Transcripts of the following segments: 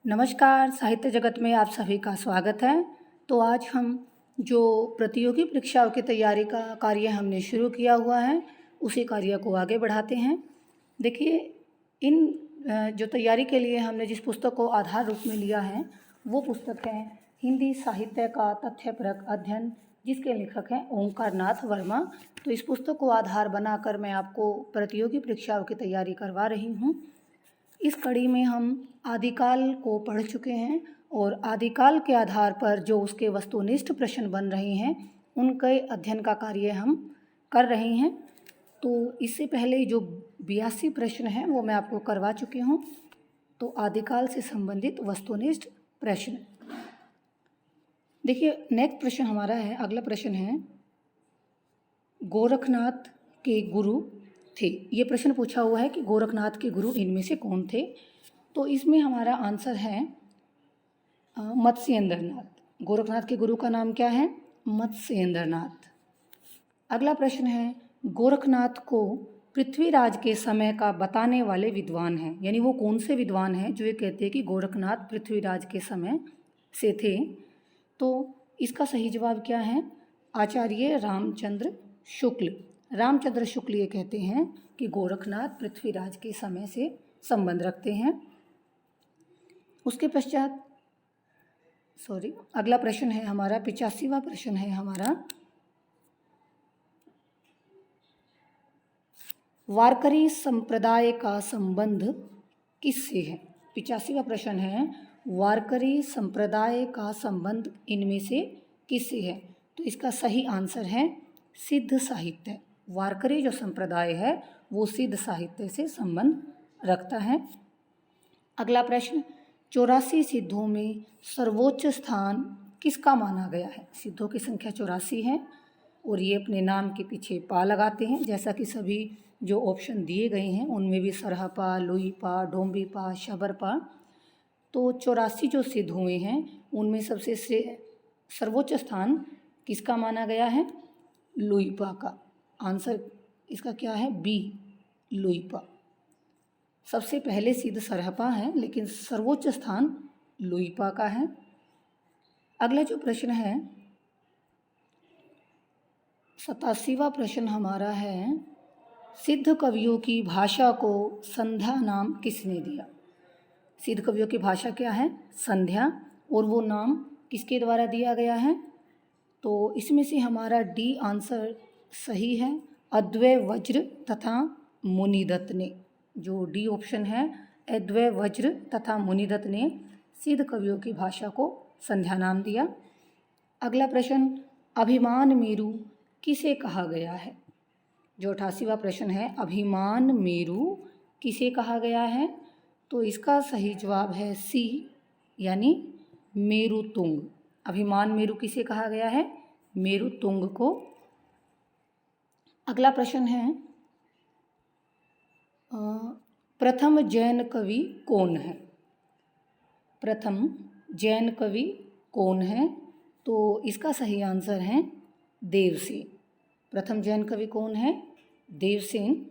नमस्कार, साहित्य जगत में आप सभी का स्वागत है। तो आज हम जो प्रतियोगी परीक्षाओं की तैयारी का कार्य हमने शुरू किया हुआ है, उसी कार्य को आगे बढ़ाते हैं। देखिए, इन जो तैयारी के लिए हमने जिस पुस्तक को आधार रूप में लिया है, वो पुस्तक है हिंदी साहित्य का तथ्यपरक अध्ययन, जिसके लेखक हैं ओंकार नाथ वर्मा। तो इस पुस्तक को आधार बनाकर मैं आपको प्रतियोगी परीक्षाओं की तैयारी करवा रही हूँ। इस कड़ी में हम आदिकाल को पढ़ चुके हैं और आदिकाल के आधार पर जो उसके वस्तुनिष्ठ प्रश्न बन रहे हैं, उनके अध्ययन का कार्य हम कर रहे हैं। तो इससे पहले जो 82 प्रश्न हैं वो मैं आपको करवा चुकी हूँ। तो आदिकाल से संबंधित वस्तुनिष्ठ प्रश्न देखिए, नेक्स्ट प्रश्न हमारा है, अगला प्रश्न है, गोरखनाथ के गुरु थे। ये प्रश्न पूछा हुआ है कि गोरखनाथ के गुरु इनमें से कौन थे। तो इसमें हमारा आंसर है मत्स्येंद्रनाथ। गोरखनाथ के गुरु का नाम क्या है? मत्स्येंद्रनाथ। अगला प्रश्न है, गोरखनाथ को पृथ्वीराज के समय का बताने वाले विद्वान हैं। यानी वो कौन से विद्वान हैं जो ये कहते हैं कि गोरखनाथ पृथ्वीराज के समय से थे। तो इसका सही जवाब क्या है? आचार्य रामचंद्र शुक्ल। रामचंद्र शुक्ल ये कहते हैं कि गोरखनाथ पृथ्वीराज के समय से संबंध रखते हैं। उसके पश्चात अगला प्रश्न है हमारा 85वां प्रश्न है हमारा, वारकरी संप्रदाय का संबंध किससे है? 85वां प्रश्न है, वारकरी संप्रदाय का संबंध इनमें से किससे है? तो इसका सही आंसर है सिद्ध साहित्य। वारकरी जो संप्रदाय है वो सिद्ध साहित्य से संबंध रखता है। अगला प्रश्न, 84 सिद्धों में सर्वोच्च स्थान किसका माना गया है? सिद्धों की संख्या 84 है और ये अपने नाम के पीछे पा लगाते हैं, जैसा कि सभी जो ऑप्शन दिए गए हैं उनमें भी सरहपा, लुईपा, डोंबिपा, शबरपा। तो 84 जो सिद्ध हुए हैं उनमें सबसे सर्वोच्च स्थान किसका माना गया है? लुईपा का। आंसर इसका क्या है? बी, लुईपा। सबसे पहले सिद्ध सरहपा है, लेकिन सर्वोच्च स्थान लुईपा का है। अगला जो प्रश्न है 87वां प्रश्न हमारा है, सिद्ध कवियों की भाषा को संध्या नाम किसने दिया? सिद्ध कवियों की भाषा क्या है? संध्या। और वो नाम किसके द्वारा दिया गया है? तो इसमें से हमारा डी आंसर सही है, अद्वैय वज्र तथा मुनिदत्त ने। जो डी ऑप्शन है, अद्वैय वज्र तथा मुनिदत्त ने सिद्ध कवियों की भाषा को संध्या नाम दिया। अगला प्रश्न, अभिमान मेरु किसे कहा गया है? जो 88वां प्रश्न है, अभिमान मेरु किसे कहा गया है? तो इसका सही जवाब है सी, यानी मेरुतुंग। अभिमान मेरु किसे कहा गया है? मेरुतुंग को। अगला प्रश्न है, प्रथम जैन कवि कौन है? प्रथम जैन कवि कौन है? तो इसका सही आंसर है देवसेन। प्रथम जैन कवि कौन है? देवसेन।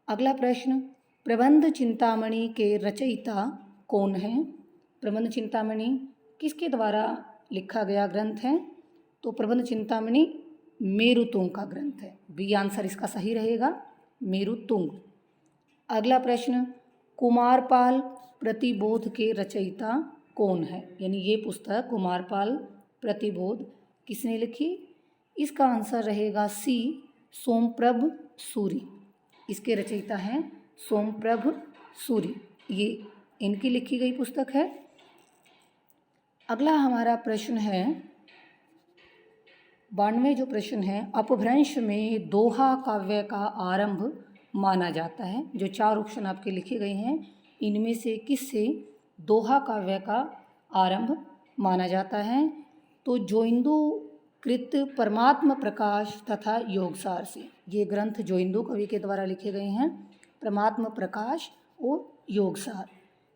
अगला प्रश्न, प्रबंध चिंतामणि के रचयिता कौन है? प्रबंध चिंतामणि किसके द्वारा लिखा गया ग्रंथ है? तो प्रबंध चिंतामणि मेरुतुंग का ग्रंथ है। बी आंसर इसका सही रहेगा, मेरुतुंग। अगला प्रश्न, कुमारपाल प्रतिबोध के रचयिता कौन है? यानी ये पुस्तक कुमारपाल प्रतिबोध किसने लिखी? इसका आंसर रहेगा सी, सोमप्रभ सूरि। इसके रचयिता हैं सोमप्रभ सूरि। ये इनकी लिखी गई पुस्तक है। अगला हमारा प्रश्न है 92 जो प्रश्न है, अपभ्रंश में दोहा काव्य का आरंभ माना जाता है। जो 4 ऑप्शन आपके लिखे गए हैं, इनमें से किससे दोहा काव्य का आरंभ माना जाता है? तो जोइंदू कृत परमात्म प्रकाश तथा योगसार से। ये ग्रंथ जोइंदू कवि के द्वारा लिखे गए हैं। परमात्म प्रकाश और योगसार,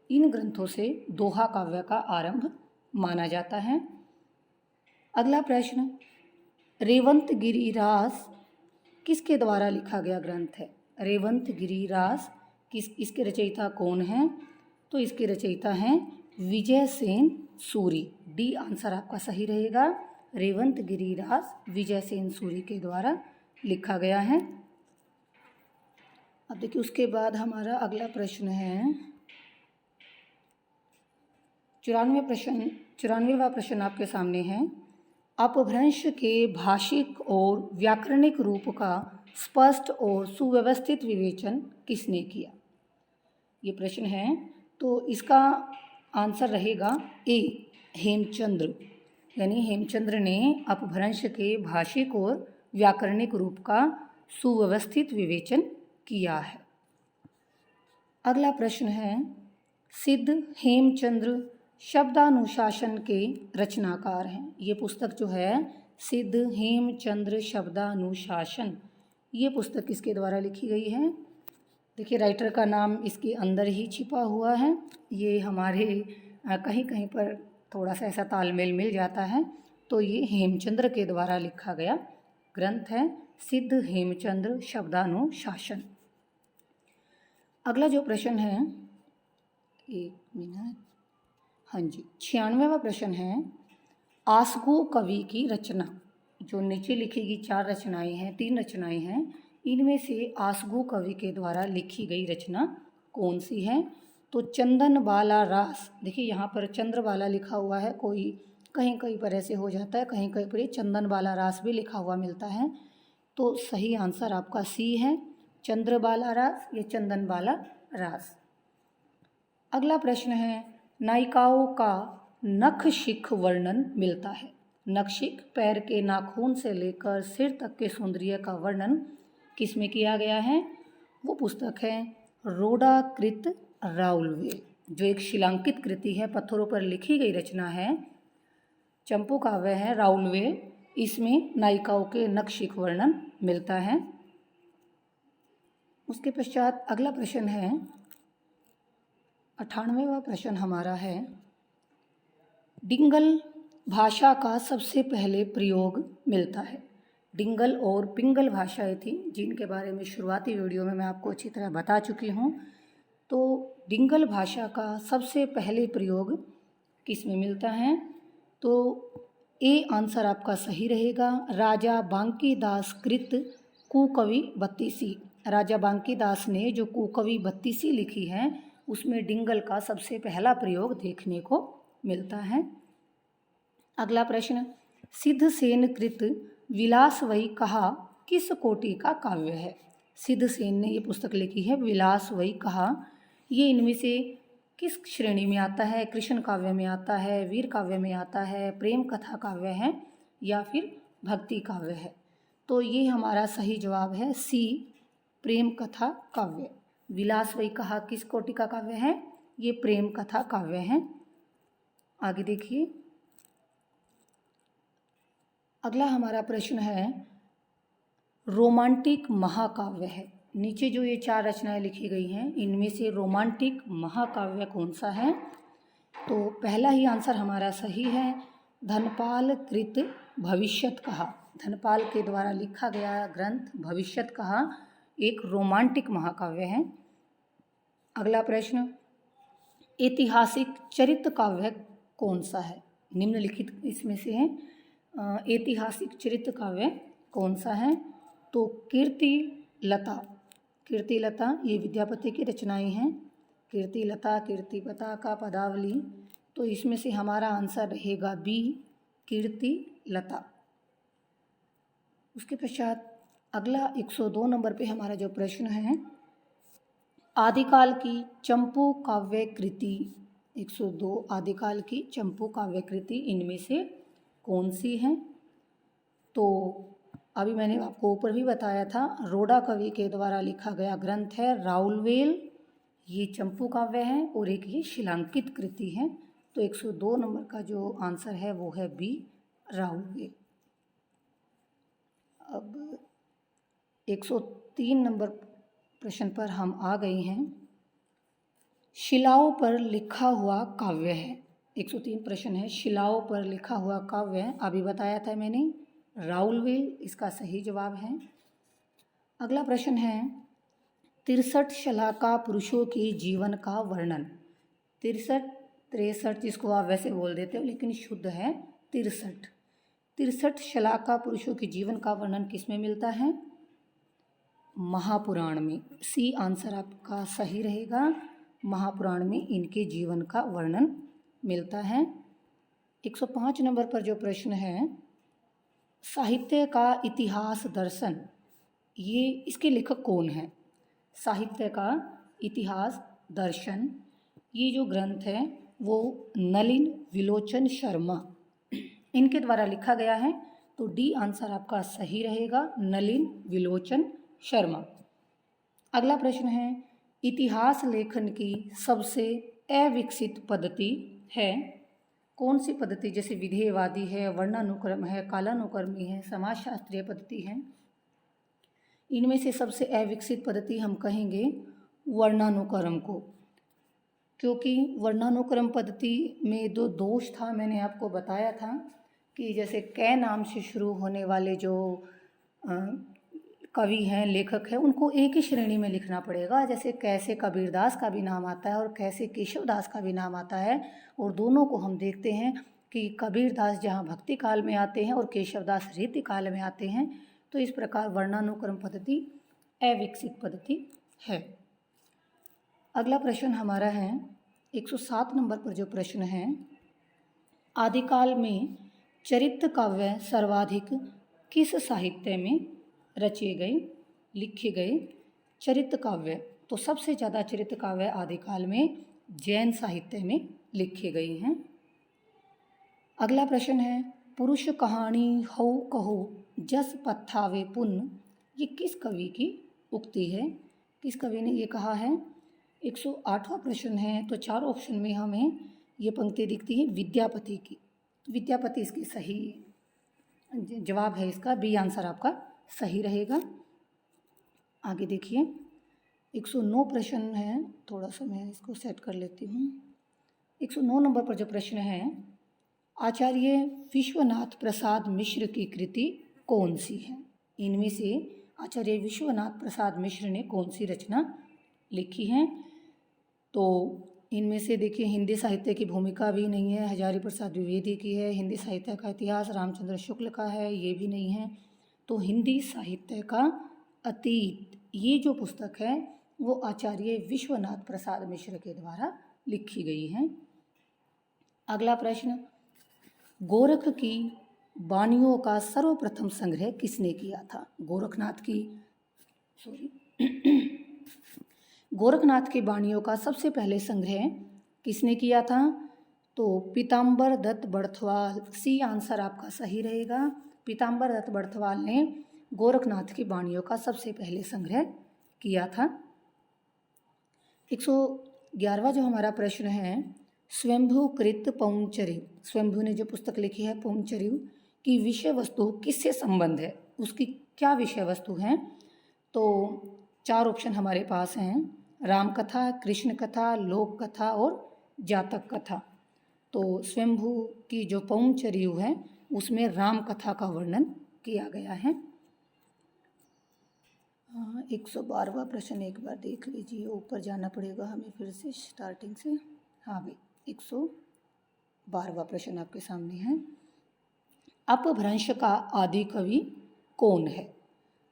इन ग्रंथों से दोहा काव्य का आरंभ माना जाता है। अगला प्रश्न, रेवंत गिरिरास किसके द्वारा लिखा गया ग्रंथ है? रेवंत गिरिरास इसके रचयिता कौन हैं? तो इसके रचयिता हैं विजय सेन सूरी। डी आंसर आपका सही रहेगा। रेवंत गिरिराज विजय सेन सूरी के द्वारा लिखा गया है। अब देखिए उसके बाद हमारा अगला प्रश्न है 94वां प्रश्न आपके सामने है। अपभ्रंश के भाषिक और व्याकरणिक रूप का स्पष्ट और सुव्यवस्थित विवेचन किसने किया? ये प्रश्न है, तो इसका आंसर रहेगा ए हेमचंद्र। यानी हेमचंद्र ने अपभ्रंश के भाषिक और व्याकरणिक रूप का सुव्यवस्थित विवेचन किया है। अगला प्रश्न है सिद्ध हेमचंद्र शब्दानुशासन के रचनाकार हैं। ये पुस्तक जो है सिद्ध हेमचंद्र शब्दानुशासन, ये पुस्तक किसके द्वारा लिखी गई है? देखिए राइटर का नाम इसके अंदर ही छिपा हुआ है। ये हमारे कहीं कहीं पर थोड़ा सा ऐसा तालमेल मिल जाता है। तो ये हेमचंद्र के द्वारा लिखा गया ग्रंथ है सिद्ध हेमचंद्र शब्दानुशासन। अगला जो प्रश्न है, एक मिनट, हाँ जी, 96वां प्रश्न है। आसगो कवि की रचना, जो नीचे लिखी गई 4 रचनाएं हैं, 3 रचनाएं हैं, इनमें से आसगो कवि के द्वारा लिखी गई रचना कौन सी है? तो चंदन बाला रास। देखिए यहाँ पर चंद्रबाला लिखा हुआ है, कोई कहीं कहीं पर ऐसे हो जाता है, कहीं कहीं पर ये चंदन बाला रास भी लिखा हुआ मिलता है। तो सही आंसर आपका सी है, चंद्रबाला रास या चंदन बाला रास। अगला प्रश्न है नायिकाओं का नखशिख वर्णन मिलता है। नखशिख पैर के नाखून से लेकर सिर तक के सौंदर्य का वर्णन किसमें किया गया है? वो पुस्तक है रोडाकृत राउलवेल, जो एक शिलांकित कृति है, पत्थरों पर लिखी गई रचना है, चंपू काव्य है राउलवेल। इसमें नायिकाओं के नखशिख वर्णन मिलता है। उसके पश्चात अगला प्रश्न है 98वां प्रश्न हमारा है डिंगल भाषा का सबसे पहले प्रयोग मिलता है। डिंगल और पिंगल भाषाएं थी, जिनके बारे में शुरुआती वीडियो में मैं आपको अच्छी तरह बता चुकी हूँ। तो डिंगल भाषा का सबसे पहले प्रयोग किस में मिलता है? तो ए आंसर आपका सही रहेगा, राजा बांकीदास कृत कुकवि बत्तीसी। राजा बांकीदास ने जो कुकवि बत्तीसी लिखी है, उसमें डिंगल का सबसे पहला प्रयोग देखने को मिलता है। अगला प्रश्न सिद्धसेन कृत विलासवही कहा किस कोटि का काव्य है? सिद्धसेन ने ये पुस्तक लिखी है विलासवही कहा। ये इनमें से किस श्रेणी में आता है? कृष्ण काव्य में आता है, वीर काव्य में आता है, प्रेम कथा काव्य है, या फिर भक्ति काव्य है? तो ये हमारा सही जवाब है सी, प्रेम कथा काव्य। विलासवही कहा किस कोटि का काव्य है? ये प्रेम कथा काव्य है। आगे देखिए, अगला हमारा प्रश्न है रोमांटिक महाकाव्य है। नीचे जो ये 4 रचनाएं लिखी गई हैं, इनमें से रोमांटिक महाकाव्य कौन सा है? तो पहला ही आंसर हमारा सही है, धनपाल कृत भविष्यत कहा। धनपाल के द्वारा लिखा गया ग्रंथ भविष्यत कहा एक रोमांटिक महाकाव्य है। अगला प्रश्न ऐतिहासिक चरित्र काव्य कौन सा है? निम्नलिखित इसमें से है ऐतिहासिक चरित्र काव्य कौन सा है? तो कीर्तिलता ये विद्यापति की रचनाएं हैं, कीर्तिलता, कीर्तिपता का पदावली। तो इसमें से हमारा आंसर रहेगा बी, कीर्तिलता। उसके पश्चात अगला 102 नंबर पे हमारा जो प्रश्न है आदिकाल की चंपू काव्य कृति, 102 आदिकाल की चंपू काव्य कृति इनमें से कौन सी है? तो अभी मैंने आपको ऊपर भी बताया था, रोडा कवि के द्वारा लिखा गया ग्रंथ है राउलवेल, ये चंपू काव्य है और एक ये शिलांकित कृति है। तो 102 नंबर का जो आंसर है वो है बी, राउलवेल। अब 103 नंबर प्रश्न पर हम आ गए हैं। शिलाओं पर लिखा हुआ काव्य है। 103 प्रश्न है, शिलाओं पर लिखा हुआ काव्य अभी बताया था मैंने, राउलवेल इसका सही जवाब है। अगला प्रश्न है 63 शलाका पुरुषों के जीवन का वर्णन। 63 63 जिसको आप वैसे बोल देते हो लेकिन शुद्ध है 63। 63 शलाका पुरुषों के जीवन का वर्णन किस में मिलता है? महापुराण में। सी आंसर आपका सही रहेगा। महापुराण में इनके जीवन का वर्णन मिलता है। 105 नंबर पर जो प्रश्न है, साहित्य का इतिहास दर्शन, ये इसके लेखक कौन है? साहित्य का इतिहास दर्शन ये जो ग्रंथ है वो नलिन विलोचन शर्मा इनके द्वारा लिखा गया है। तो डी आंसर आपका सही रहेगा, नलिन विलोचन शर्मा। अगला प्रश्न है, इतिहास लेखन की सबसे अविकसित पद्धति है? कौन सी पद्धति? जैसे विधेयवादी है, वर्णानुक्रम है, कालानुक्रमी है, समाजशास्त्रीय पद्धति है। इनमें से सबसे अविकसित पद्धति हम कहेंगे वर्णानुक्रम को, क्योंकि वर्णानुक्रम पद्धति में दो दोष था, मैंने आपको बताया था कि जैसे कै नाम से शुरू होने वाले जो कवि हैं, लेखक हैं, उनको एक ही श्रेणी में लिखना पड़ेगा। जैसे कैसे कबीरदास का भी नाम आता है और कैसे केशवदास का भी नाम आता है, और दोनों को हम देखते हैं कि कबीरदास जहाँ भक्ति काल में आते हैं और केशवदास रीति काल में आते हैं। तो इस प्रकार वर्णानुक्रम पद्धति अविकसित पद्धति है। अगला प्रश्न हमारा है 107 नंबर पर जो प्रश्न है, आदिकाल में चरित्र काव्य सर्वाधिक किस साहित्य में रचे गए, लिखे गए? चरित्र काव्य, तो सबसे ज़्यादा चरित्र काव्य आदिकाल में जैन साहित्य में लिखे गए हैं। अगला प्रश्न है, पुरुष कहानी हौ कहो जस पत्थावे पुन, ये किस कवि की उक्ति है? किस कवि ने ये कहा है? 108वां प्रश्न है। तो 4 ऑप्शन में हमें ये पंक्ति दिखती है विद्यापति की। विद्यापति इसकी सही जवाब है, इसका बी आंसर आपका सही रहेगा। आगे देखिए 109 प्रश्न है, थोड़ा सा मैं इसको सेट कर लेती हूँ। 109 नंबर पर जो प्रश्न है, आचार्य विश्वनाथ प्रसाद मिश्र की कृति कौन सी है? इनमें से आचार्य विश्वनाथ प्रसाद मिश्र ने कौन सी रचना लिखी है? तो इनमें से देखिए, हिंदी साहित्य की भूमिका भी नहीं है, हजारी प्रसाद द्विवेदी की है। हिंदी साहित्य का इतिहास रामचंद्र शुक्ल का है, ये भी नहीं है। तो हिंदी साहित्य का अतीत, ये जो पुस्तक है वो आचार्य विश्वनाथ प्रसाद मिश्र के द्वारा लिखी गई है। अगला प्रश्न, गोरख की वाणियों का सर्वप्रथम संग्रह किसने किया था? गोरखनाथ की वाणियों का सबसे पहले संग्रह किसने किया था? तो पीताम्बर दत्त बड़थवाल, सी आंसर आपका सही रहेगा। पीताम्बर दत्त बड़थवाल ने गोरखनाथ की वाणियों का सबसे पहले संग्रह किया था। 111वां जो हमारा प्रश्न है, स्वयंभू कृत पौंचरिव, स्वयंभू ने जो पुस्तक लिखी है पौंचरिव की विषय वस्तु किससे संबंध है? उसकी क्या विषय वस्तु है? तो 4 ऑप्शन हमारे पास हैं, रामकथा, कृष्ण कथा, लोक कथा और जातक कथा। तो स्वयंभू की जो पौंचरिव है उसमें राम कथा का वर्णन किया गया है। 112वां प्रश्न एक बार देख लीजिए, ऊपर जाना पड़ेगा हमें फिर से स्टार्टिंग से। हाँ भाई, 112वां प्रश्न आपके सामने है, अपभ्रंश का आदि कवि कौन है?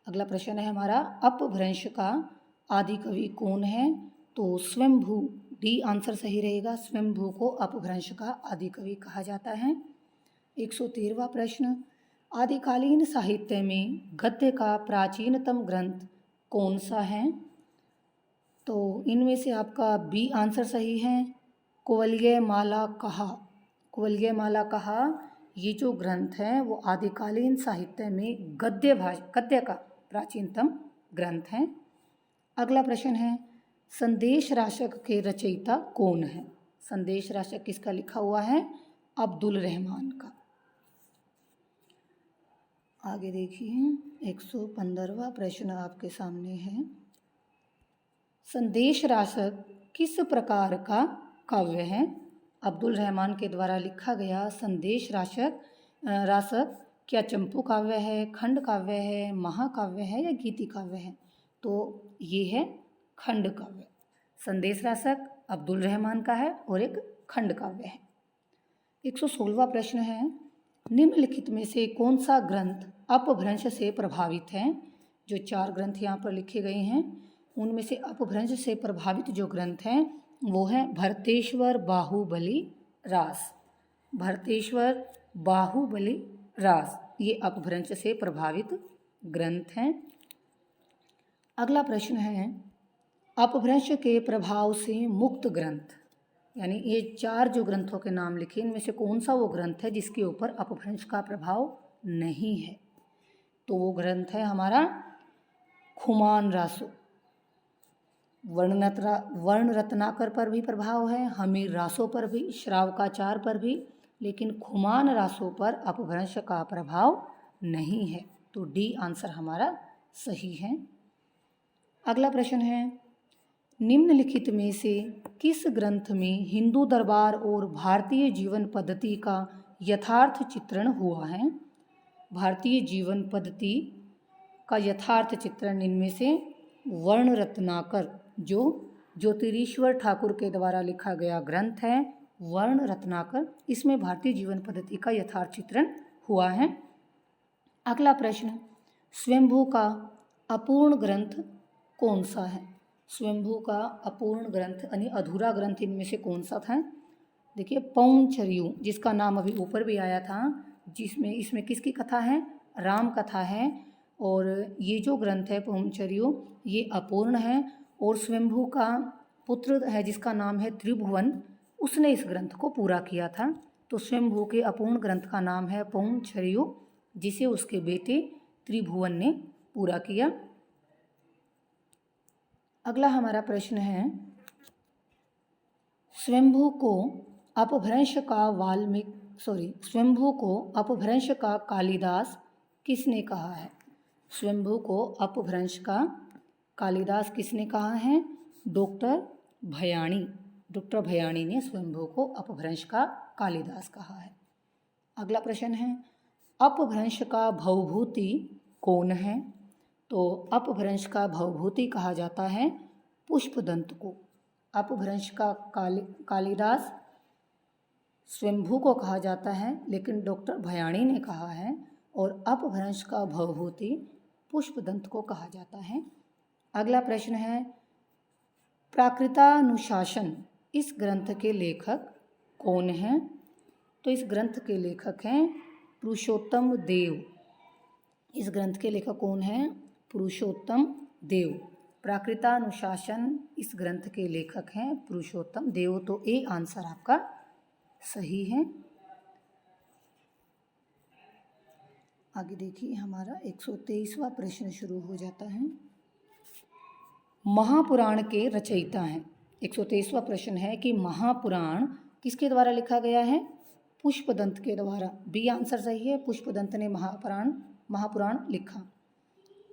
अगला प्रश्न है हमारा, अपभ्रंश का आदि कवि कौन है? तो स्वयंभू, डी आंसर सही रहेगा। स्वयंभू को अपभ्रंश का आदि कवि कहा जाता है। 113वां प्रश्न, आदिकालीन साहित्य में गद्य का प्राचीनतम ग्रंथ कौन सा है? तो इनमें से आपका बी आंसर सही है, कुवलयमाला कहा। कुवलयमाला कहा ये जो ग्रंथ है वो आदिकालीन साहित्य में गद्य का प्राचीनतम ग्रंथ है। अगला प्रश्न है, संदेश राशक के रचयिता कौन है? संदेश राशक किसका लिखा हुआ है? अब्दुल रहमान का। आगे देखिए 115वां प्रश्न आपके सामने है, संदेश राशक किस प्रकार का काव्य है? अब्दुल रहमान के द्वारा लिखा गया संदेश राशक क्या चंपू काव्य है, खंड काव्य है, महाकाव्य है या गीति काव्य है? तो ये है खंड काव्य। संदेश राशक अब्दुल रहमान का है और एक खंड काव्य है। 116वां प्रश्न है, निम्नलिखित में से कौन सा ग्रंथ अपभ्रंश से प्रभावित है? जो 4 ग्रंथ यहाँ पर लिखे गए हैं उनमें से अपभ्रंश से प्रभावित जो ग्रंथ हैं वो है भरतेश्वर बाहुबली रास। भरतेश्वर बाहुबली रास ये अपभ्रंश से प्रभावित ग्रंथ हैं। अगला प्रश्न है, अपभ्रंश के प्रभाव से मुक्त ग्रंथ, यानी ये 4 जो ग्रंथों के नाम लिखे इनमें से कौन सा वो ग्रंथ है जिसके ऊपर अपभ्रंश का प्रभाव नहीं है? तो वो ग्रंथ है हमारा खुमान रासो। वर्ण रत्नाकर पर भी प्रभाव है, हमीर रासो पर भी, श्रावकाचार पर भी, लेकिन खुमान रासो पर अपभ्रंश का प्रभाव नहीं है। तो डी आंसर हमारा सही है। अगला प्रश्न है, निम्नलिखित में से किस ग्रंथ में हिंदू दरबार और भारतीय जीवन पद्धति का यथार्थ चित्रण हुआ है? भारतीय जीवन पद्धति का यथार्थ चित्रण इनमें से वर्ण रत्नाकर, जो ज्योतिरीश्वर ठाकुर के द्वारा लिखा गया ग्रंथ है वर्ण रत्नाकर, इसमें भारतीय जीवन पद्धति का यथार्थ चित्रण हुआ है। अगला प्रश्न, स्वयंभू का अपूर्ण ग्रंथ कौन सा है? स्वयंभू का अपूर्ण ग्रंथ यानी अधूरा ग्रंथ इनमें से कौन सा था? देखिए पौंचर्यु, जिसका नाम अभी ऊपर भी आया था, जिसमें इसमें किसकी कथा है? राम कथा है। और ये जो ग्रंथ है पौंचर्यु ये अपूर्ण है। और स्वयंभू का पुत्र है जिसका नाम है त्रिभुवन, उसने इस ग्रंथ को पूरा किया था। तो स्वयंभू के अपूर्ण ग्रंथ का नाम है पौंचर्यु, जिसे उसके बेटे त्रिभुवन ने पूरा किया। अगला हमारा प्रश्न है, स्वयंभू को अपभ्रंश का कालिदास किसने कहा है? स्वयंभू को अपभ्रंश का कालिदास किसने कहा है? डॉक्टर भयाणी ने स्वयंभू को अपभ्रंश का कालिदास कहा है। अगला प्रश्न है, अपभ्रंश का भवभूति कौन है? तो अपभ्रंश का भवभूति कहा जाता है पुष्पदंत को। अपभ्रंश का कालिदास स्वयंभू को कहा जाता है, लेकिन डॉक्टर भयाणी ने कहा है। और अपभ्रंश का भवभूति पुष्पदंत को कहा जाता है। अगला प्रश्न है, प्राकृतानुशासन इस ग्रंथ के लेखक कौन हैं? तो इस ग्रंथ के लेखक हैं पुरुषोत्तम देव। इस ग्रंथ के लेखक कौन हैं? पुरुषोत्तम देव। प्राकृतानुशासन इस ग्रंथ के लेखक हैं पुरुषोत्तम देव। तो ए आंसर आपका सही है। आगे देखिए, हमारा 123वां प्रश्न शुरू हो जाता है। महापुराण के रचयिता हैं। 123वां प्रश्न है कि महापुराण किसके द्वारा लिखा गया है? पुष्पदंत के द्वारा। बी आंसर सही है, पुष्पदंत ने महापुराण लिखा।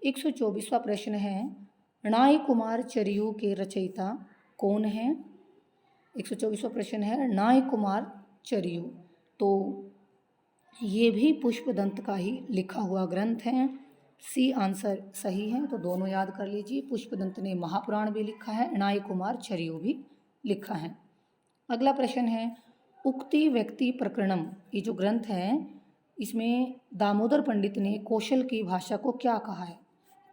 124वां प्रश्न है, णाय कुमार चरियू के रचयिता कौन है? 124वां प्रश्न है णाय कुमार चरियू। तो ये भी पुष्पदंत का ही लिखा हुआ ग्रंथ है। सी आंसर सही है। तो दोनों याद कर लीजिए, पुष्पदंत ने महापुराण भी लिखा है, णाय कुमार चरियू भी लिखा है। अगला प्रश्न है, उक्ति व्यक्ति प्रकरणम, ये जो ग्रंथ है इसमें दामोदर पंडित ने कौशल की भाषा को क्या कहा है?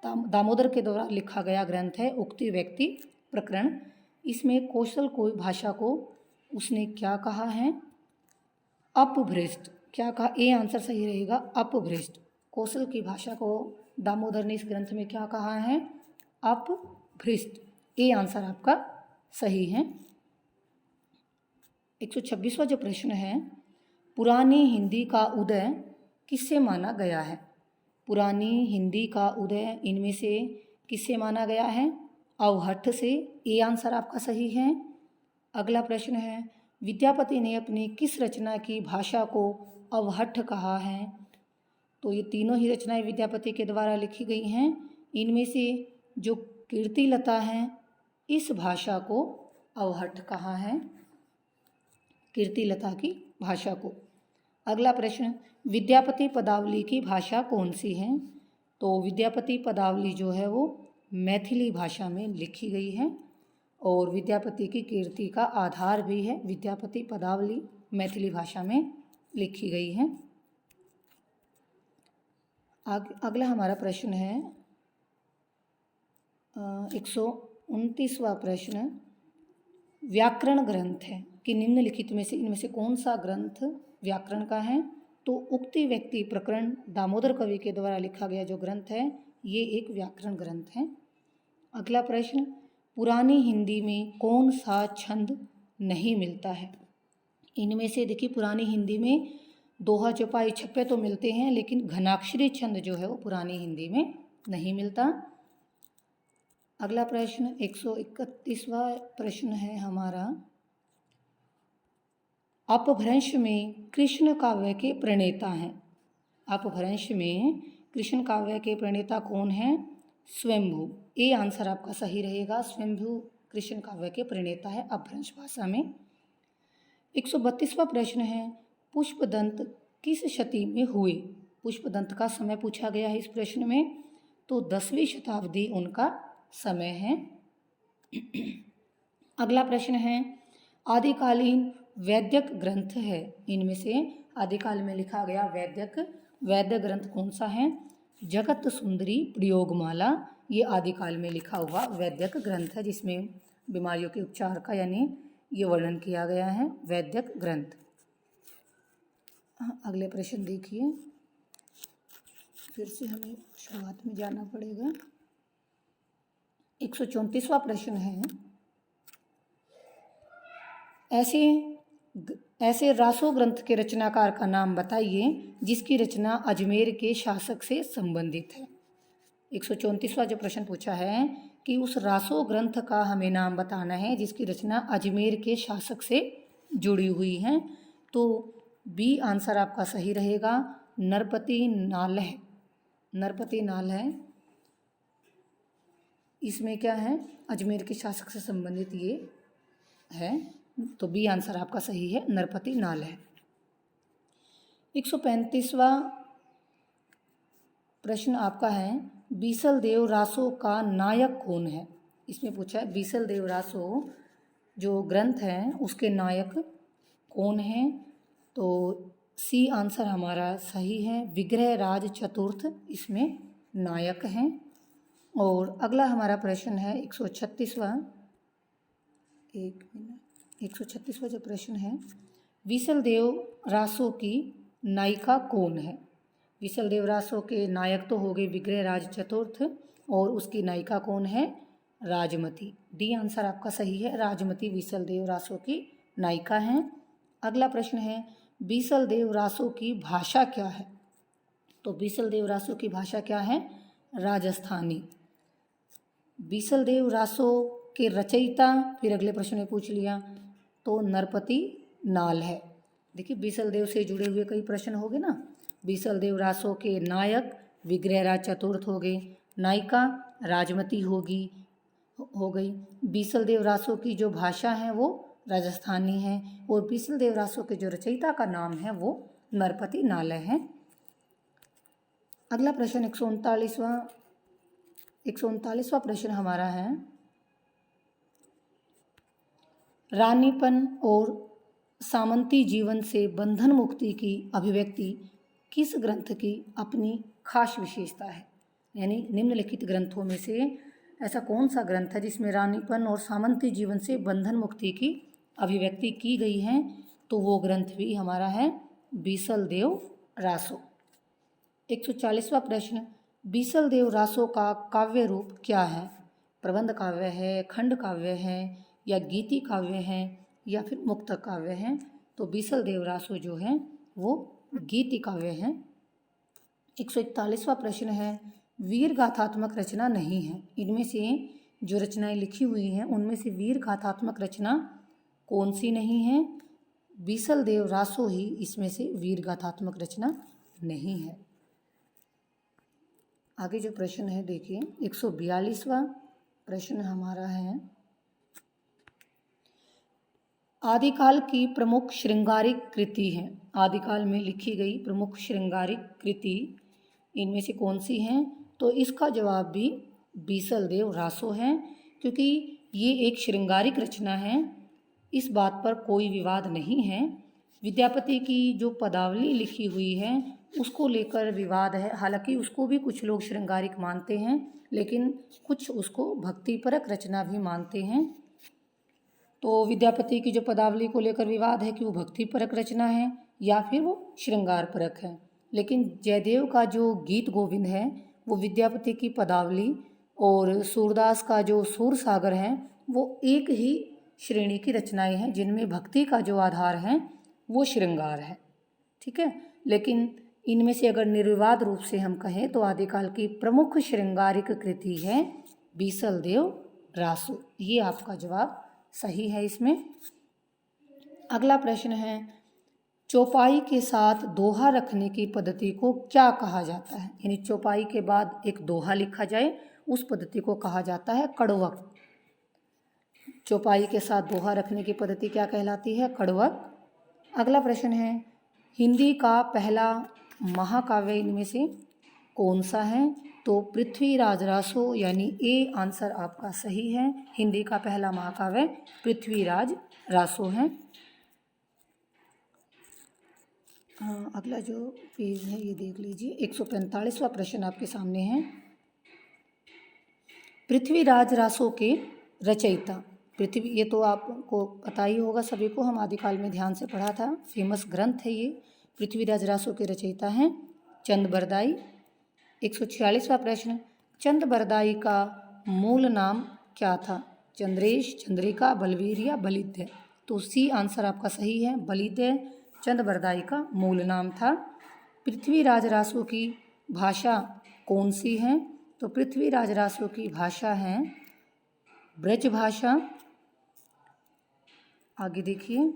दामोदर के द्वारा लिखा गया ग्रंथ है उक्ति व्यक्ति प्रकरण। इसमें कौशल को भाषा को उसने क्या कहा है? अपभ्रष्ट। क्या कहा? ए आंसर सही रहेगा, अपभ्रष्ट। कौशल की भाषा को दामोदर ने इस ग्रंथ में क्या कहा है? अपभ्रष्ट। ए आंसर आपका सही है। 126वां जो प्रश्न है, पुरानी हिंदी का उदय किससे माना गया है? पुरानी हिंदी का उदय इनमें से किससे माना गया है? अवहट्ठ से। ए आंसर आपका सही है। अगला प्रश्न है, विद्यापति ने अपनी किस रचना की भाषा को अवहट्ठ कहा है? तो ये तीनों ही रचनाएं विद्यापति के द्वारा लिखी गई हैं। इनमें से जो कीर्तिलता है इस भाषा को अवहट्ठ कहा है, कीर्तिलता की भाषा को। अगला प्रश्न, विद्यापति पदावली की भाषा कौन सी है? तो विद्यापति पदावली जो है वो मैथिली भाषा में लिखी गई है। और विद्यापति की कीर्ति का आधार भी है। विद्यापति पदावली मैथिली भाषा में लिखी गई है। अगला हमारा प्रश्न है 129वां प्रश्न, व्याकरण ग्रंथ है कि निम्नलिखित में से इनमें से कौन सा ग्रंथ व्याकरण का है? तो उक्ति व्यक्ति प्रकरण दामोदर कवि के द्वारा लिखा गया जो ग्रंथ है ये एक व्याकरण ग्रंथ है। अगला प्रश्न, पुरानी हिंदी में कौन सा छंद नहीं मिलता है? इनमें से देखिए पुरानी हिंदी में दोहा चौपाई छप्पे तो मिलते हैं, लेकिन घनाक्षरी छंद जो है वो पुरानी हिंदी में नहीं मिलता। अगला प्रश्न 131वां प्रश्न है हमारा, अपभ्रंश में कृष्ण काव्य के प्रणेता हैं। अपभ्रंश में कृष्ण काव्य के प्रणेता कौन हैं? स्वयंभू। ये आंसर आपका सही रहेगा, स्वयंभू कृष्ण काव्य के प्रणेता है अपभ्रंश भाषा में। 132वां प्रश्न है, पुष्पदंत किस शती में हुए? पुष्पदंत का समय पूछा गया है इस प्रश्न में, तो 10वीं शताब्दी उनका समय है। अगला प्रश्न है, आदिकालीन वैद्यक ग्रंथ है, इनमें से आदिकाल में लिखा गया वैद्य ग्रंथ कौन सा है? जगत सुंदरी प्रयोगमाला, ये आदिकाल में लिखा हुआ वैद्यक ग्रंथ है जिसमें बीमारियों के उपचार का यानी ये वर्णन किया गया है, वैद्यक ग्रंथ। अगले प्रश्न देखिए, फिर से हमें शुरुआत में जाना पड़ेगा। 134वां प्रश्न है, ऐसे रासो ग्रंथ के रचनाकार का नाम बताइए जिसकी रचना अजमेर के शासक से संबंधित है। 134वां जो प्रश्न पूछा है कि उस रासो ग्रंथ का हमें नाम बताना है जिसकी रचना अजमेर के शासक से जुड़ी हुई है, तो बी आंसर आपका सही रहेगा, नरपति नाल है। नरपति नाल है, इसमें क्या है? अजमेर के शासक से संबंधित ये है, तो बी आंसर आपका सही है, नरपति नाल है। 135वां प्रश्न आपका है, बीसल देव रासो का नायक कौन है? इसमें पूछा है बीसल देव रासो जो ग्रंथ है उसके नायक कौन है? तो सी आंसर हमारा सही है, विग्रह राज चतुर्थ इसमें नायक हैं। और अगला हमारा प्रश्न है 136वां, 136वां जो प्रश्न है, विसल देव रासो की नायिका कौन है? विसल देव रासो के नायक तो हो गए विग्रह राज चतुर्थ, और उसकी नायिका कौन है? राजमती। डी आंसर आपका सही है, राजमती विसल देव रासो की नायिका हैं। अगला प्रश्न है, बीसल देव रासो की भाषा क्या है? तो बीसल देव रासो की भाषा क्या है? राजस्थानी। बीसल देव रासो के रचयिता फिर अगले प्रश्न में पूछ लिया तो नरपति नाल है। देखिए बीसल देव से जुड़े हुए कई प्रश्न हो गए ना। बीसल देव रासो के नायक विग्रह राज चतुर्थ हो गए, नायिका राजमती हो गई। बीसल देव रासो की जो भाषा है वो राजस्थानी है, और बीसल देव रासो के जो रचयिता का नाम है वो नरपति नाल है। अगला प्रश्न 139वां प्रश्न हमारा है, रानीपन और सामंती जीवन से बंधन मुक्ति की अभिव्यक्ति किस ग्रंथ की अपनी खास विशेषता है? यानी निम्नलिखित ग्रंथों में से ऐसा कौन सा ग्रंथ है जिसमें रानीपन और सामंती जीवन से बंधन मुक्ति की अभिव्यक्ति की गई है? तो वो ग्रंथ भी हमारा है बीसल देव रासो। 140वां प्रश्न, बीसल देव रासो का काव्य रूप क्या है? प्रबंध काव्य है, खंड काव्य है, या गीति काव्य है, या फिर मुक्त काव्य है? तो बीसल देव रासो जो है वो गीति काव्य है। 141वां प्रश्न है, वीर गाथात्मक रचना नहीं है, इनमें से जो रचनाएं लिखी हुई हैं उनमें से वीर गाथात्मक रचना कौन सी नहीं है? बीसल देव रासो ही इसमें से वीर गाथात्मक रचना नहीं है। आगे जो प्रश्न है देखिए 142वां प्रश्न हमारा है, आदिकाल की प्रमुख श्रृंगारिक कृति है, आदिकाल में लिखी गई प्रमुख श्रृंगारिक कृति इनमें से कौन सी हैं? तो इसका जवाब भी बीसल देव रासो है, क्योंकि ये एक श्रृंगारिक रचना है, इस बात पर कोई विवाद नहीं है। विद्यापति की जो पदावली लिखी हुई है उसको लेकर विवाद है, हालांकि उसको भी कुछ लोग श्रृंगारिक मानते हैं, लेकिन कुछ उसको भक्तिपरक रचना भी मानते हैं। तो विद्यापति की जो पदावली को लेकर विवाद है कि वो भक्तिपरक रचना है या फिर वो श्रृंगार परक है। लेकिन जयदेव का जो गीत गोविंद है वो विद्यापति की पदावली और सूरदास का जो सूर सागर है वो एक ही श्रेणी की रचनाएं हैं, जिनमें भक्ति का जो आधार है वो श्रृंगार है। ठीक है, लेकिन इनमें से अगर निर्विवाद रूप से हम कहें तो आदिकाल की प्रमुख श्रृंगारिक कृति है बीसल देव रासो। ये आपका जवाब सही है इसमें। अगला प्रश्न है, चौपाई के साथ दोहा रखने की पद्धति को क्या कहा जाता है? यानी चौपाई के बाद एक दोहा लिखा जाए उस पद्धति को कहा जाता है कड़वक। चौपाई के साथ दोहा रखने की पद्धति क्या कहलाती है? कड़वक। अगला प्रश्न है, हिंदी का पहला महाकाव्य इनमें से कौन सा है? तो पृथ्वीराज रासो, यानी ए आंसर आपका सही है। हिंदी का पहला महाकाव्य पृथ्वीराज रासो है। अगला जो पेज है ये देख लीजिए, 145वां प्रश्न आपके सामने है। पृथ्वीराज रासो के रचयिता, पृथ्वी, ये तो आपको पता ही होगा सभी को, हम आदिकाल में ध्यान से पढ़ा था, फेमस ग्रंथ है ये। पृथ्वीराज रासो के रचयिता हैं चंद बरदाई। 146वां प्रश्न, चंद बरदाई का मूल नाम क्या था? चंद्रेश, चंद्रिका, बलवीर या बलिद्य? तो सी आंसर आपका सही है, बलिद्य चंद बरदाई का मूल नाम था। पृथ्वीराज रासो की भाषा कौन सी है? तो पृथ्वीराज रासो की भाषा है ब्रज भाषा। आगे देखिए,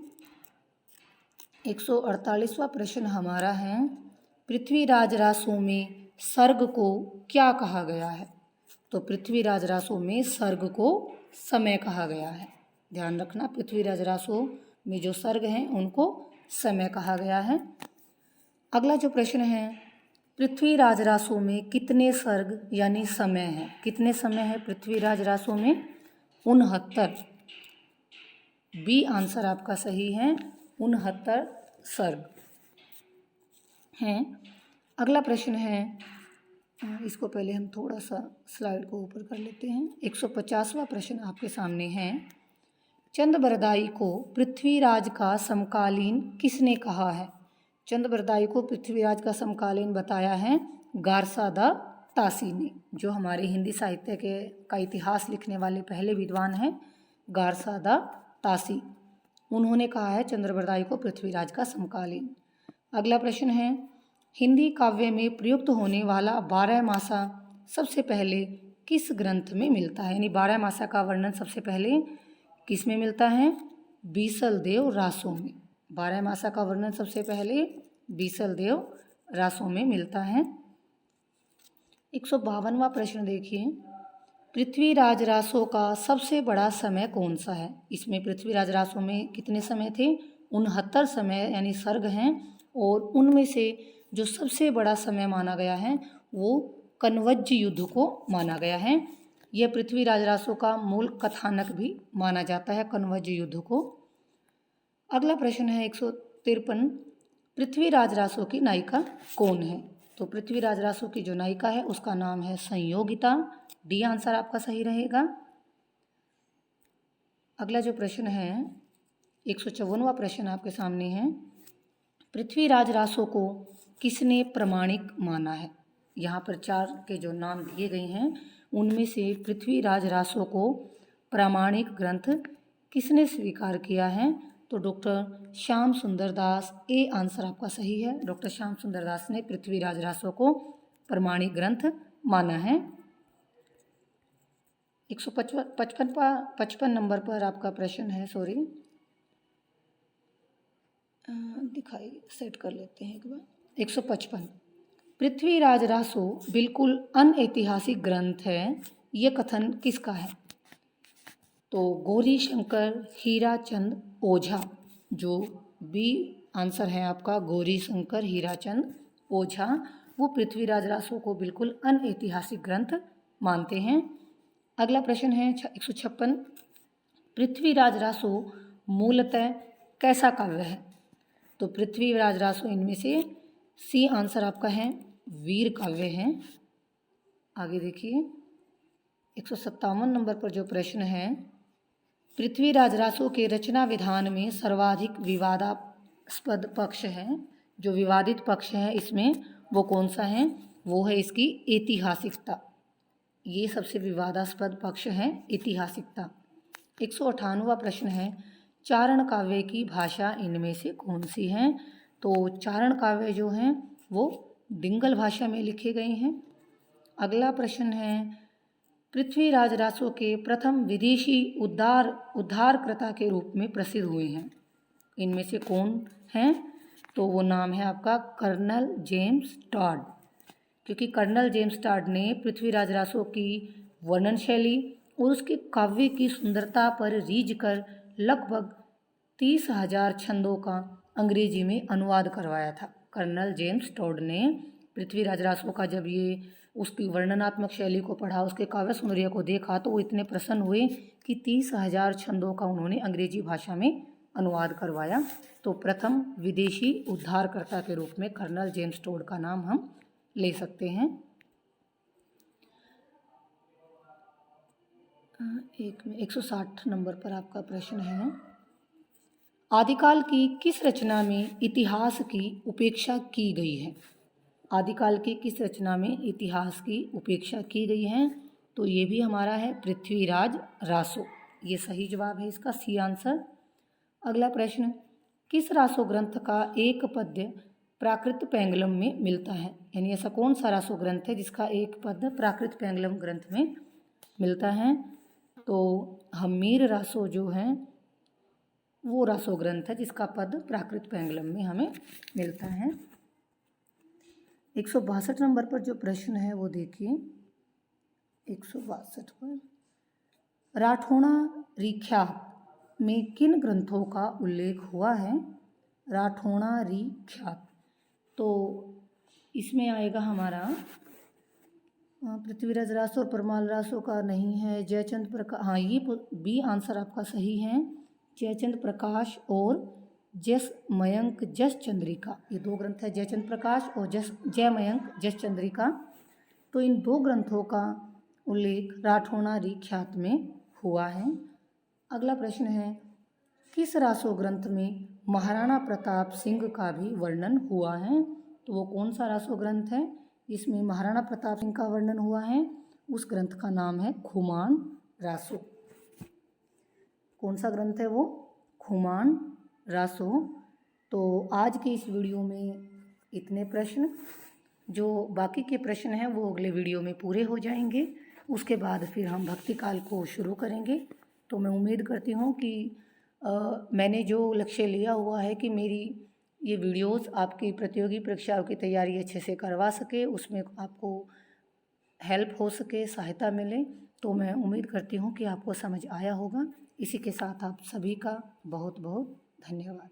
148वां प्रश्न हमारा है, पृथ्वीराज रासो में सर्ग को क्या कहा गया है? तो पृथ्वीराज रासो में सर्ग को समय कहा गया है। ध्यान रखना, पृथ्वीराज रासो में जो सर्ग हैं उनको समय कहा गया है। अगला जो प्रश्न है, पृथ्वीराज रासो में कितने सर्ग यानी समय है? कितने समय है पृथ्वीराज रासो में? 69। बी आंसर आपका सही है, 69 सर्ग हैं। अगला प्रश्न है, इसको पहले हम थोड़ा सा स्लाइड को ऊपर कर लेते हैं। 150वां प्रश्न आपके सामने है, चंद बरदाई को पृथ्वीराज का समकालीन किसने कहा है? चंद बरदाई को पृथ्वीराज का समकालीन बताया है गारसादा तासी ने, जो हमारे हिंदी साहित्य का इतिहास लिखने वाले पहले विद्वान हैं गारसादा तासी। उन्होंने कहा है चंद्र बरदाई को पृथ्वीराज का समकालीन। अगला प्रश्न है, हिंदी काव्य में प्रयुक्त होने वाला 12 मासा सबसे पहले किस ग्रंथ में मिलता है? यानी 12 मासा का वर्णन सबसे पहले किस में मिलता है? बीसल देव रासो में। 12 मासा का वर्णन सबसे पहले बीसल देव रासो में मिलता है। 152वां प्रश्न देखिए, पृथ्वीराज रासो का सबसे बड़ा समय कौन सा है? इसमें पृथ्वीराज रासो में कितने समय थे? 69 समय यानी सर्ग हैं, और उनमें से जो सबसे बड़ा समय माना गया है वो कनवज्ज युद्ध को माना गया है। यह पृथ्वीराज रासो का मूल कथानक भी माना जाता है, कनवज्ज युद्ध को। अगला प्रश्न है 153, पृथ्वीराज रासो की नायिका कौन है? तो पृथ्वीराज रासो की जो नायिका है उसका नाम है संयोगिता। डी आंसर आपका सही रहेगा। अगला जो प्रश्न है 154वां प्रश्न आपके सामने है, पृथ्वीराज रासो को किसने प्रमाणिक माना है? यहाँ पर 4 के जो नाम दिए गए हैं उनमें से पृथ्वीराज रासो को प्रामाणिक ग्रंथ किसने स्वीकार किया है? तो डॉक्टर श्याम सुंदर दास। ए आंसर आपका सही है, डॉक्टर श्याम सुंदर दास ने पृथ्वीराज रासो को प्रमाणिक ग्रंथ माना है। 155 नंबर पर आपका प्रश्न है, दिखाई सेट कर लेते हैं एक बार। 155, पृथ्वीराज रासो बिल्कुल अनऐतिहासिक ग्रंथ है, ये कथन किसका है? तो गौरी शंकर हीराचंद ओझा, जो बी आंसर है आपका गौरी शंकर हीराचंद ओझा, वो पृथ्वीराज रासो को बिल्कुल अनऐतिहासिक ग्रंथ मानते हैं। अगला प्रश्न है 156, पृथ्वीराज रासो मूलतः कैसा काव्य है? तो पृथ्वीराज रासो इनमें से सी आंसर आपका है, वीर काव्य है। आगे देखिए 157 नंबर पर जो प्रश्न है, पृथ्वीराज रासो के रचना विधान में सर्वाधिक विवादास्पद पक्ष है, जो विवादित पक्ष है इसमें वो कौन सा है? वो है इसकी ऐतिहासिकता। ये सबसे विवादास्पद पक्ष है, ऐतिहासिकता। 198वां प्रश्न है, चारण काव्य की भाषा इनमें से कौन सी है? तो चारण काव्य जो हैं वो डिंगल भाषा में लिखे गए हैं। अगला प्रश्न है, पृथ्वीराज रासो के प्रथम विदेशी उद्धारकर्ता के रूप में प्रसिद्ध हुए हैं, इनमें से कौन हैं? तो वो नाम है आपका कर्नल जेम्स टॉड, क्योंकि कर्नल जेम्स टॉड ने पृथ्वीराज रासो की वर्णन शैली और उसके काव्य की सुंदरता पर रीझ कर लगभग 30,000 छंदों का अंग्रेजी में अनुवाद करवाया था। कर्नल जेम्स टॉड ने पृथ्वीराज रासो का जब ये उसकी वर्णनात्मक शैली को पढ़ा, उसके काव्य सौंदर्य को देखा, तो वो इतने प्रसन्न हुए कि 30,000 छंदों का उन्होंने अंग्रेजी भाषा में अनुवाद करवाया। तो प्रथम विदेशी उद्धारकर्ता के रूप में कर्नल जेम्स टॉड का नाम हम ले सकते हैं। 160 नंबर पर आपका प्रश्न है, आदिकाल की किस रचना में इतिहास की उपेक्षा की गई है? आदिकाल की किस रचना में इतिहास की उपेक्षा की गई है? तो ये भी हमारा है पृथ्वीराज रासो, ये सही जवाब है इसका, सी आंसर। अगला प्रश्न, किस रासो ग्रंथ का एक पद्य प्राकृत पेंगलम में मिलता है? यानी ऐसा कौन सा रासो ग्रंथ है जिसका एक पद्य प्राकृत पेंगलम ग्रंथ में मिलता है? तो हम्मीर रासो जो है वो रासो ग्रंथ है जिसका पद प्राकृत पेंगलम में हमें मिलता है। 162 नंबर पर जो प्रश्न है वो देखिए, 162 पर, राठौड़ा रीख्यात में किन ग्रंथों का उल्लेख हुआ है? राठौड़ा रीख्यात, तो इसमें आएगा हमारा पृथ्वीराज रासो और परमाल रासो का नहीं है, जयचंद प्रकाश, हाँ ये बी आंसर आपका सही है, जयचंद प्रकाश और जस मयंक जस चंद्रिका, ये दो ग्रंथ है, जयचंद प्रकाश और जय मयंक जस चंद्रिका। तो इन दो ग्रंथों का उल्लेख राठौड़ा रीख्यात में हुआ है। अगला प्रश्न है, किस रासो ग्रंथ में महाराणा प्रताप सिंह का भी वर्णन हुआ है? तो वो कौन सा रासो ग्रंथ है जिसमें महाराणा प्रताप सिंह का वर्णन हुआ है? उस ग्रंथ का नाम है खुमान रासो। कौन सा ग्रंथ है वो? खुमान रासो। तो आज के इस वीडियो में इतने प्रश्न, जो बाकी के प्रश्न हैं वो अगले वीडियो में पूरे हो जाएंगे, उसके बाद फिर हम भक्ति काल को शुरू करेंगे। तो मैं उम्मीद करती हूँ कि मैंने जो लक्ष्य लिया हुआ है कि मेरी ये वीडियोस आपकी प्रतियोगी परीक्षाओं की तैयारी अच्छे से करवा सके, उसमें आपको हेल्प हो सके, सहायता मिले, तो मैं उम्मीद करती हूँ कि आपको समझ आया होगा। इसी के साथ आप सभी का बहुत बहुत धन्यवाद।